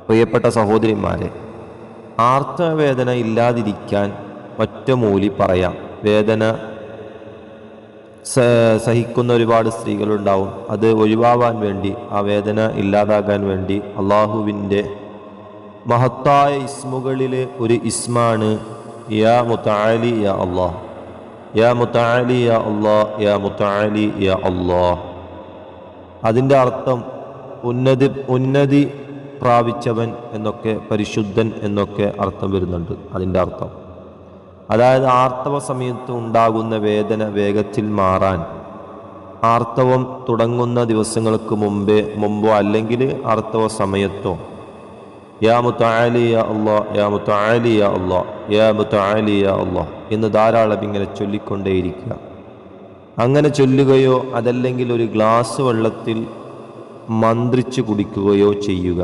പ്രിയപ്പെട്ട സഹോദരിമാരെ, ആർത്തവവേദന ഇല്ലാതിരിക്കാൻ ഒറ്റമൂലി പറയാം. വേദന സഹിക്കുന്ന ഒരുപാട് സ്ത്രീകളുണ്ടാവും. അത് ഒഴിവാവാൻ വേണ്ടി, ആ വേദന ഇല്ലാതാകാൻ വേണ്ടി അള്ളാഹുവിൻ്റെ മഹത്തായ ഇസ്മുകളിൽ ഒരു ഇസ്മാണ് യാ മുതആലി യാ അല്ലാഹ്, യാ മുതആലി യാ അല്ലാഹ്, യാ മുതആലി യാ അല്ലാഹ്. അതിൻ്റെ അർത്ഥം ഉന്നതി പ്രാപിച്ചവൻ എന്നൊക്കെ, പരിശുദ്ധൻ എന്നൊക്കെ അർത്ഥം വരുന്നുണ്ട്. അതിൻ്റെ അർത്ഥം അതായത് ആർത്തവ സമയത്ത് ഉണ്ടാകുന്ന വേദന വേഗത്തിൽ മാറാൻ, ആർത്തവം തുടങ്ങുന്ന ദിവസങ്ങൾക്ക് മുമ്പോ അല്ലെങ്കിൽ ആർത്തവ സമയത്തോ യാ മുതആലി യാ അല്ലാഹ്, യാ മുതആലി യാ അല്ലാഹ്, യാ മുതആലി യാ അല്ലാഹ് എന്ന് ധാരാളം ഇങ്ങനെ ചൊല്ലിക്കൊണ്ടേയിരിക്കുക. അങ്ങനെ ചൊല്ലുകയോ അതല്ലെങ്കിൽ ഒരു ഗ്ലാസ് വെള്ളത്തിൽ മന്ത്രിച്ച് കുടിക്കുകയോ ചെയ്യുക.